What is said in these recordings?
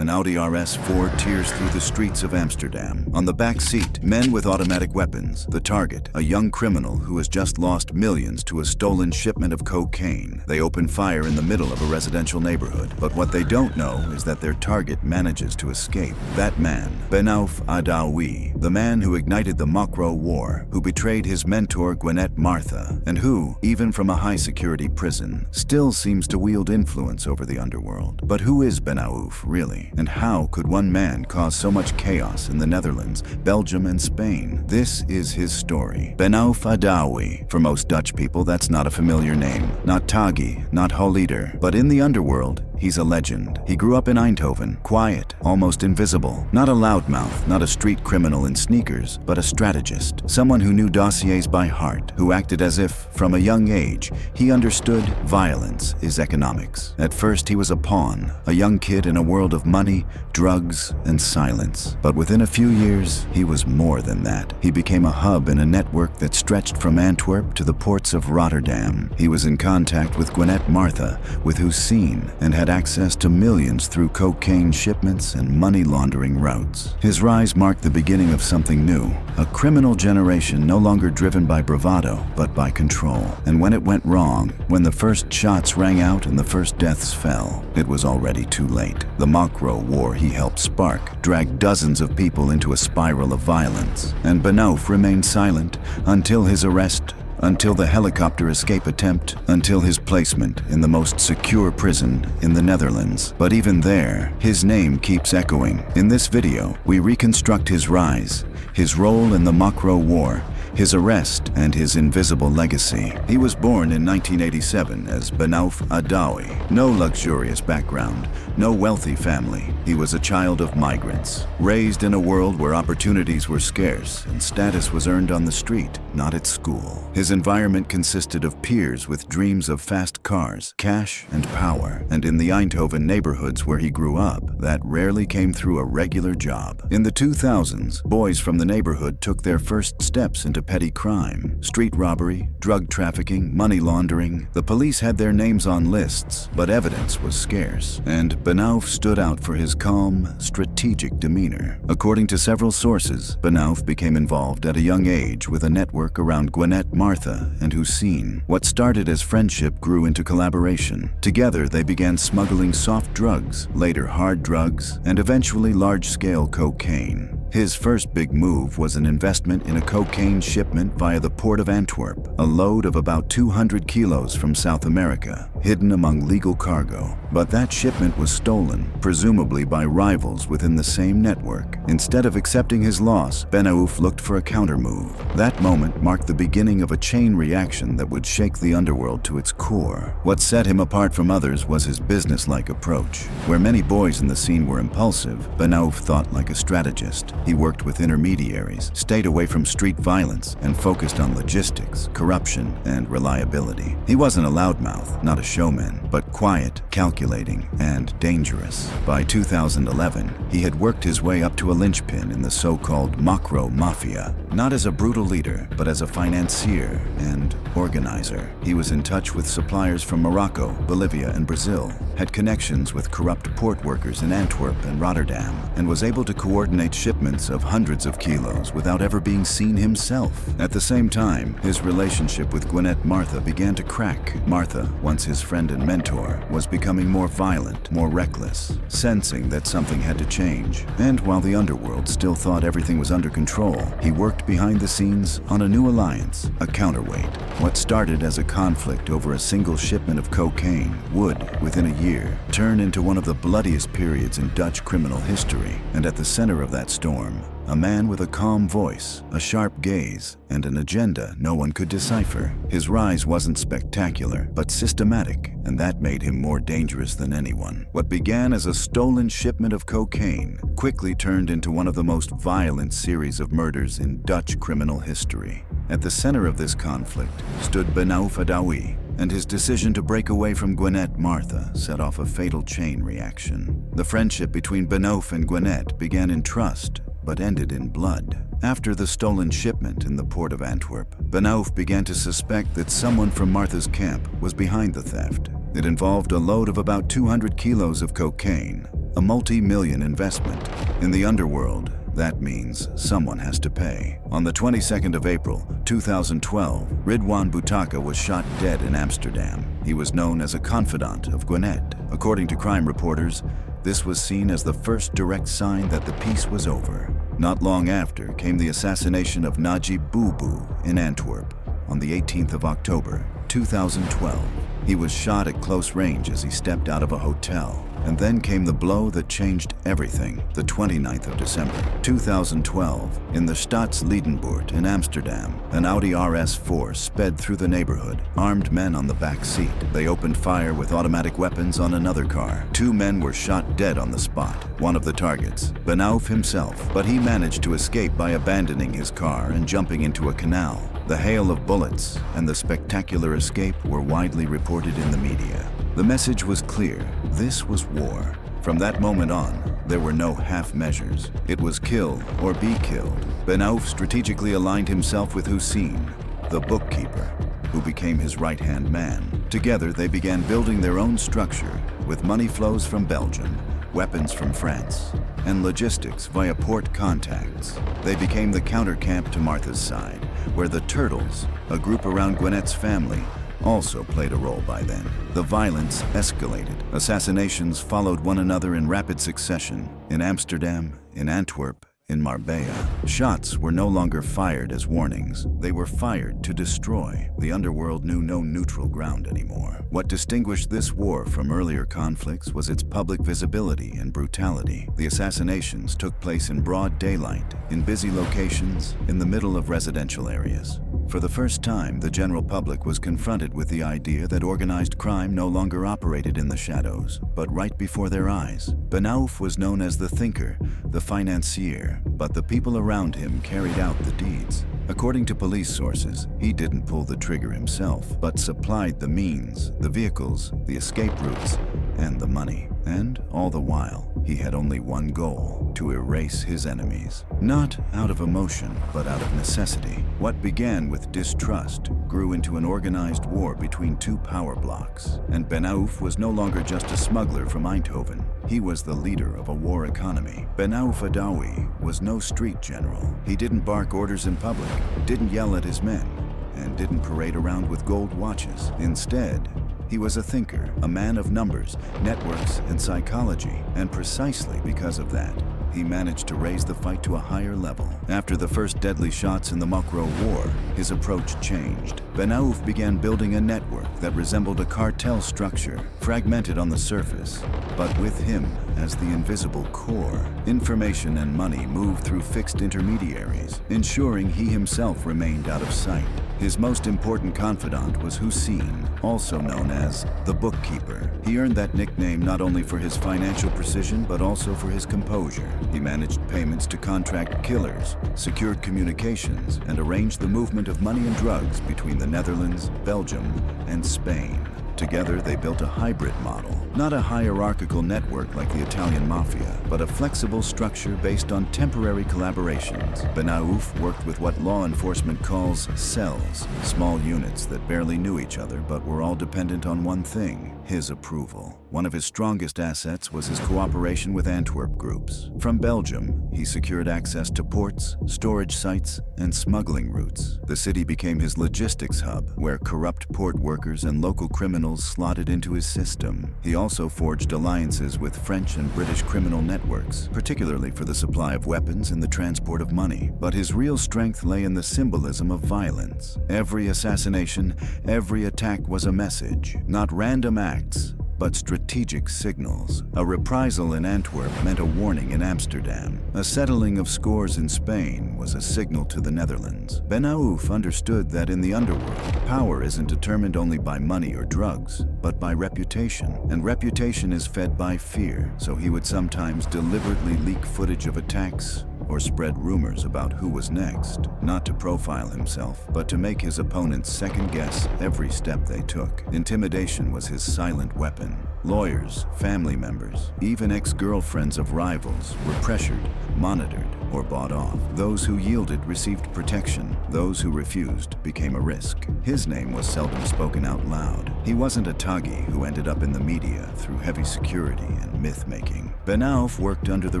an Audi RS4 tears through the streets of Amsterdam. On the back seat, men with automatic weapons. The target, a young criminal who has just lost millions to a stolen shipment of cocaine. They open fire in the middle of a residential neighborhood. But what they don't know is that their target manages to escape. That man, Benaouf Adaoui, the man who ignited the Mokro War, who betrayed his mentor Gwenette Martha, and who, even from a high-security prison, still seems to wield influence over the underworld. But who is Benaouf, really? And how could one man cause so much chaos in the Netherlands, Belgium, and Spain? This is his story. Benaouf Adaoui. For most Dutch people, that's not a familiar name. Not Taghi, not Holleder. But in the underworld, he's a legend. He grew up in Eindhoven, quiet, almost invisible. Not a loudmouth, not a street criminal in sneakers, but a strategist. Someone who knew dossiers by heart, who acted as if, from a young age, he understood violence is economics. At first, he was a pawn, a young kid in a world of money, drugs, and silence. But within a few years, he was more than that. He became a hub in a network that stretched from Antwerp to the ports of Rotterdam. He was in contact with Gwenette Martha, with whose scene, and had access to millions through cocaine shipments and money laundering routes. His rise marked the beginning of something new, a criminal generation no longer driven by bravado, but by control. And when it went wrong, when the first shots rang out and the first deaths fell, it was already too late. The Mokro War he helped spark dragged dozens of people into a spiral of violence. And Benaouf remained silent until his arrest, until the helicopter escape attempt, until his placement in the most secure prison in the Netherlands. But even there, his name keeps echoing. In this video, we reconstruct his rise, his role in the Mokro War, his arrest, and his invisible legacy. He was born in 1987 as Benaouf Adaoui. No luxurious background, no wealthy family. He was a child of migrants, raised in a world where opportunities were scarce and status was earned on the street, not at school. His environment consisted of peers with dreams of fast cars, cash, and power. And in the Eindhoven neighborhoods where he grew up, that rarely came through a regular job. In the 2000s, boys from the neighborhood took their first steps into petty crime, street robbery, drug trafficking, money laundering. The police had their names on lists, but evidence was scarce. And Benaouf stood out for his calm, strategic demeanor. According to several sources, Benaouf became involved at a young age with a network around Gwenette Martha and Hussein. What started as friendship grew into collaboration. Together, they began smuggling soft drugs, later hard drugs, and eventually large-scale cocaine. His first big move was an investment in a cocaine shipment via the port of Antwerp, a load of about 200 kilos from South America, hidden among legal cargo. But that shipment was stolen, presumably by rivals within the same network. Instead of accepting his loss, Benaouf looked for a countermove. That moment marked the beginning of a chain reaction that would shake the underworld to its core. What set him apart from others was his business-like approach. Where many boys in the scene were impulsive, Benaouf thought like a strategist. He worked with intermediaries, stayed away from street violence, and focused on logistics, corruption, and reliability. He wasn't a loudmouth, not a showman, but quiet, calculating, and dangerous. By 2011, he had worked his way up to a linchpin in the so-called Mokro Mafia, not as a brutal leader, but as a financier and organizer. He was in touch with suppliers from Morocco, Bolivia, and Brazil, had connections with corrupt port workers in Antwerp and Rotterdam, and was able to coordinate shipments of hundreds of kilos without ever being seen himself. At the same time, his relationship with Gwenette Martha began to crack. Martha, once his friend and mentor, was becoming more violent, more reckless, sensing that something had to change. And while the underworld still thought everything was under control, he worked behind the scenes on a new alliance, a counterweight. What started as a conflict over a single shipment of cocaine would, within a year, turn into one of the bloodiest periods in Dutch criminal history. And at the center of that storm, a man with a calm voice, a sharp gaze, and an agenda no one could decipher. His rise wasn't spectacular, but systematic, and that made him more dangerous than anyone. What began as a stolen shipment of cocaine quickly turned into one of the most violent series of murders in Dutch criminal history. At the center of this conflict stood Benaouf Adaoui, and his decision to break away from Gwenette Martha set off a fatal chain reaction. The friendship between Benaouf and Gwenette began in trust, but ended in blood. After the stolen shipment in the port of Antwerp, Benaouf began to suspect that someone from Martha's camp was behind the theft. It involved a load of about 200 kilos of cocaine, a multi-million investment. In the underworld, that means someone has to pay. On the 22nd of April, 2012, Ridwan Butaka was shot dead in Amsterdam. He was known as a confidant of Gwenette. According to crime reporters, this was seen as the first direct sign that the peace was over. Not long after came the assassination of Najib Boubou in Antwerp on the 18th of October, 2012. He was shot at close range as he stepped out of a hotel. And then came the blow that changed everything, the 29th of December, 2012. In the Staatsliedenboord in Amsterdam, an Audi RS4 sped through the neighborhood, armed men on the back seat. They opened fire with automatic weapons on another car. 2 men were shot dead on the spot. One of the targets, Benaouf himself, but he managed to escape by abandoning his car and jumping into a canal. The hail of bullets and the spectacular escape were widely reported in the media. The message was clear. This was war. From that moment on, there were no half measures. It was kill or be killed. Benaouf strategically aligned himself with Hussein, the bookkeeper, who became his right-hand man. Together, they began building their own structure with money flows from Belgium, weapons from France, and logistics via port contacts. They became the counter-camp to Martha's side, where the Turtles, a group around Gwynette's family, also played a role by then. The violence escalated. Assassinations followed one another in rapid succession in Amsterdam, in Antwerp, in Marbella. Shots were no longer fired as warnings. They were fired to destroy. The underworld knew no neutral ground anymore. What distinguished this war from earlier conflicts was its public visibility and brutality. The assassinations took place in broad daylight, in busy locations, in the middle of residential areas. For the first time, the general public was confronted with the idea that organized crime no longer operated in the shadows, but right before their eyes. Benaouf was known as the thinker, the financier, but the people around him carried out the deeds. According to police sources, he didn't pull the trigger himself, but supplied the means, the vehicles, the escape routes, and the money. And all the while, he had only one goal: to erase his enemies. Not out of emotion, but out of necessity. What began with distrust grew into an organized war between 2 power blocks. And Benaouf was no longer just a smuggler from Eindhoven. He was the leader of a war economy. Benaouf Adaoui was no street general. He didn't bark orders in public, didn't yell at his men, and didn't parade around with gold watches. Instead, he was a thinker, a man of numbers, networks, and psychology. And precisely because of that, he managed to raise the fight to a higher level. After the first deadly shots in the Mokro War, his approach changed. Benaouf began building a network that resembled a cartel structure, fragmented on the surface, but with him as the invisible core. Information and money moved through fixed intermediaries, ensuring he himself remained out of sight. His most important confidant was Hussein, also known as the bookkeeper. He earned that nickname not only for his financial precision, but also for his composure. He managed payments to contract killers, secured communications, and arranged the movement of money and drugs between the Netherlands, Belgium, and Spain. Together, they built a hybrid model, not a hierarchical network like the Italian mafia, but a flexible structure based on temporary collaborations. Benaouf worked with what law enforcement calls cells, small units that barely knew each other but were all dependent on one thing: his approval. One of his strongest assets was his cooperation with Antwerp groups. From Belgium, he secured access to ports, storage sites, and smuggling routes. The city became his logistics hub, where corrupt port workers and local criminals slotted into his system. He also forged alliances with French and British criminal networks, particularly for the supply of weapons and the transport of money. But his real strength lay in the symbolism of violence. Every assassination, every attack was a message, not random acts, but strategic signals. A reprisal in Antwerp meant a warning in Amsterdam. A settling of scores in Spain was a signal to the Netherlands. Benaouf understood that in the underworld, power isn't determined only by money or drugs, but by reputation. And reputation is fed by fear, so he would sometimes deliberately leak footage of attacks or spread rumors about who was next, not to profile himself, but to make his opponents second-guess every step they took. Intimidation was his silent weapon. Lawyers, family members, even ex-girlfriends of rivals were pressured, monitored, or bought off. Those who yielded received protection. Those who refused became a risk. His name was seldom spoken out loud. He wasn't a thuggy who ended up in the media through heavy security and myth-making. Benaouf worked under the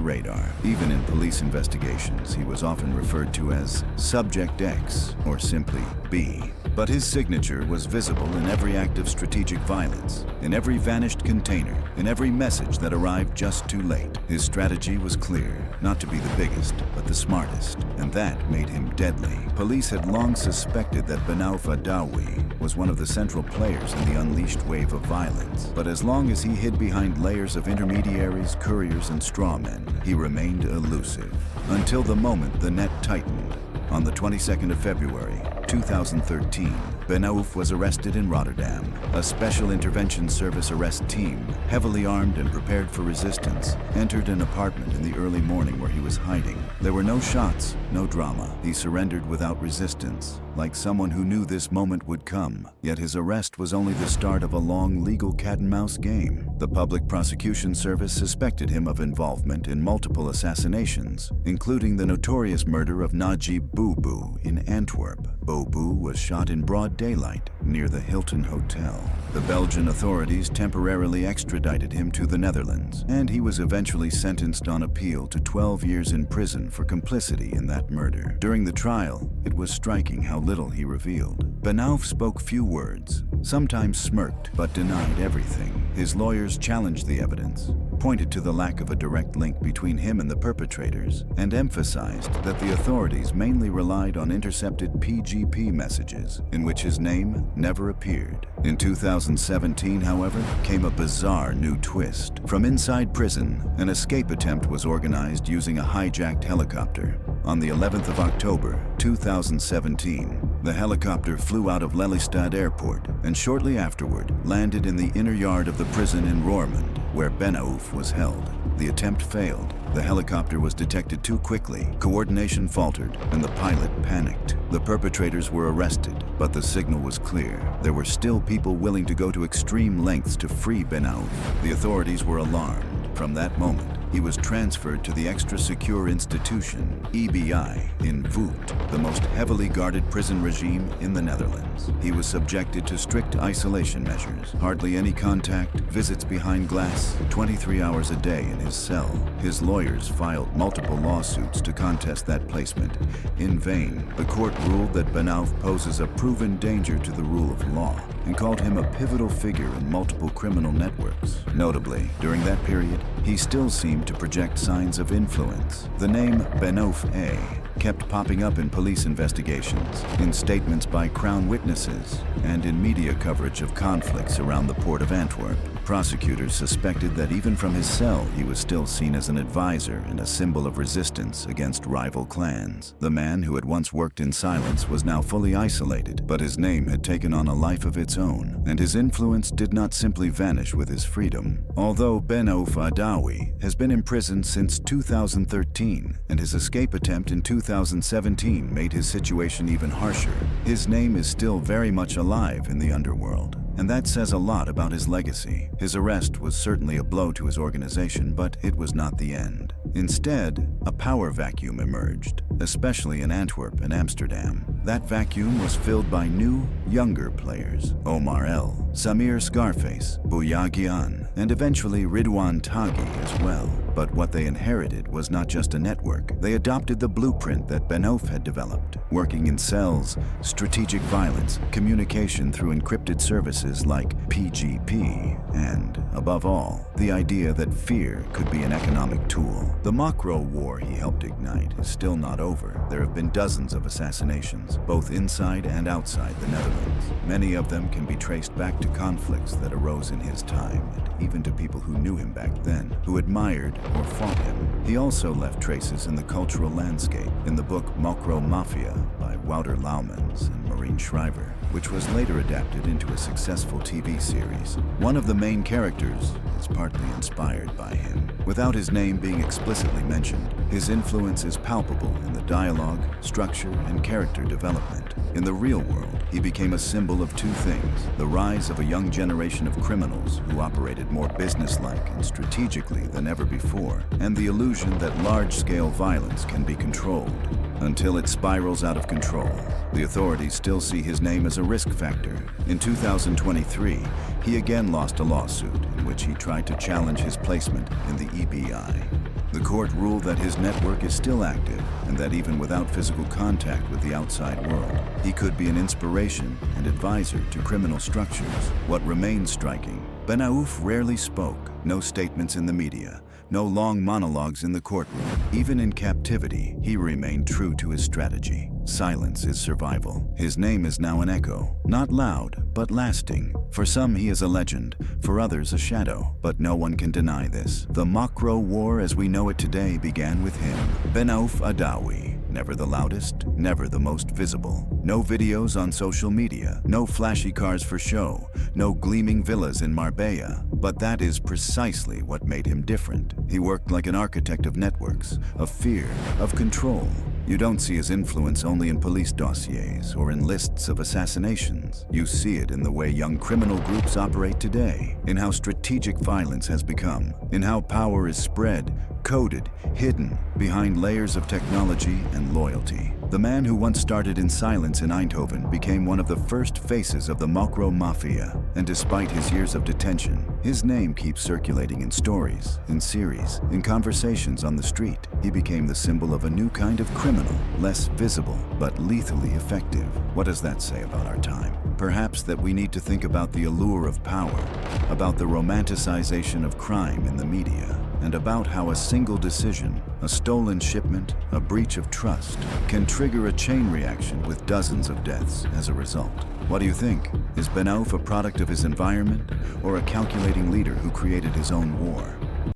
radar. Even in police investigations, he was often referred to as Subject X or simply B. But his signature was visible in every act of strategic violence, in every vanished container, in every message that arrived just too late. His strategy was clear, not to be the biggest, but the smartest, and that made him deadly. Police had long suspected that Benaouf Adaoui was one of the central players in the unleashed wave of violence. But as long as he hid behind layers of intermediaries, couriers, and strawmen, he remained elusive. Until the moment the net tightened. On the 22nd of February, 2013, Benaouf was arrested in Rotterdam. A special intervention service arrest team, heavily armed and prepared for resistance, entered an apartment in the early morning where he was hiding. There were no shots, no drama. He surrendered without resistance, like someone who knew this moment would come. Yet his arrest was only the start of a long legal cat-and-mouse game. The public prosecution service suspected him of involvement in multiple assassinations, including the notorious murder of Najib Boubou in Antwerp. Boubou was shot in broad daylight near the Hilton Hotel. The Belgian authorities temporarily extradited him to the Netherlands, and he was eventually sentenced on appeal to 12 years in prison for complicity in that murder. During the trial, it was striking how little he revealed. Benaouf spoke few words, sometimes smirked, but denied everything. His lawyers challenged the evidence, pointed to the lack of a direct link between him and the perpetrators, and emphasized that the authorities mainly relied on intercepted PGP messages in which his name never appeared. In 2017, however, came a bizarre new twist. From inside prison, an escape attempt was organized using a hijacked helicopter. On the 11th of October, 2017, the helicopter flew out of Lelystad Airport and shortly afterward landed in the inner yard of the prison in Roermond, where Benaouf was held. The attempt failed. The helicopter was detected too quickly, coordination faltered, and the pilot panicked. The perpetrators were arrested, but the signal was clear. There were still people willing to go to extreme lengths to free Benaouf. The authorities were alarmed. From that moment, he was transferred to the extra-secure institution, EBI Vught, the most heavily guarded prison regime in the Netherlands. He was subjected to strict isolation measures, hardly any contact, visits behind glass, 23 hours a day in his cell. His lawyers filed multiple lawsuits to contest that placement. In vain, the court ruled that Benaouf poses a proven danger to the rule of law and called him a pivotal figure in multiple criminal networks. Notably, during that period, he still seemed to project signs of influence. The name Benaouf A kept popping up in police investigations, in statements by Crown witnesses, and in media coverage of conflicts around the port of Antwerp. Prosecutors suspected that even from his cell, he was still seen as an advisor and a symbol of resistance against rival clans. The man who had once worked in silence was now fully isolated, but his name had taken on a life of its own, and his influence did not simply vanish with his freedom. Although Benaouf Adaoui has been imprisoned since 2013, and his escape attempt in 2017 made his situation even harsher, his name is still very much alive in the underworld. And that says a lot about his legacy. His arrest was certainly a blow to his organization, but it was not the end. Instead, a power vacuum emerged, especially in Antwerp and Amsterdam. That vacuum was filled by new, younger players: Omar L, Samir Scarface, Bouyagian, and eventually Ridwan Taghi as well. But what they inherited was not just a network. They adopted the blueprint that Benaouf had developed, working in cells, strategic violence, communication through encrypted services like PGP, and, above all, the idea that fear could be an economic tool. The Mokro War he helped ignite is still not over. There have been dozens of assassinations, both inside and outside the Netherlands. Many of them can be traced back to conflicts that arose in his time, and even to people who knew him back then, who admired or fought him. He also left traces in the cultural landscape. In the book Mokro Mafia by Wouter Laumans and Maureen Shriver, which was later adapted into a successful TV series. One of the main characters is partly inspired by him. Without his name being explicitly mentioned, his influence is palpable in the dialogue, structure, and character development. In the real world, he became a symbol of two things: the rise of a young generation of criminals who operated more businesslike and strategically than ever before, and the illusion that large-scale violence can be controlled. Until it spirals out of control, the authorities still see his name as a risk factor. In 2023, he again lost a lawsuit in which he tried to challenge his placement in the EBI. The court ruled that his network is still active and that even without physical contact with the outside world, he could be an inspiration and advisor to criminal structures. What remains striking: Benaouf rarely spoke, no statements in the media, no long monologues in the courtroom. Even in captivity, he remained true to his strategy. Silence is survival. His name is now an echo, not loud, but lasting. For some, he is a legend, for others, a shadow. But no one can deny this. The Mokro War as we know it today began with him, Benaouf Adaoui. Never the loudest, never the most visible. No videos on social media, no flashy cars for show, no gleaming villas in Marbella. But that is precisely what made him different. He worked like an architect of networks, of fear, of control. You don't see his influence only in police dossiers or in lists of assassinations. You see it in the way young criminal groups operate today, in how strategic violence has become, in how power is spread, coded, hidden behind layers of technology and loyalty. The man who once started in silence in Eindhoven became one of the first faces of the Mokro Mafia, and despite his years of detention, his name keeps circulating in stories, in series, in conversations on the street. He became the symbol of a new kind of criminal, less visible, but lethally effective. What does that say about our time? Perhaps that we need to think about the allure of power, about the romanticization of crime in the media, and about how a single decision, a stolen shipment, a breach of trust, can trigger a chain reaction with dozens of deaths as a result. What do you think? Is Benaouf a product of his environment, or a calculating leader who created his own war?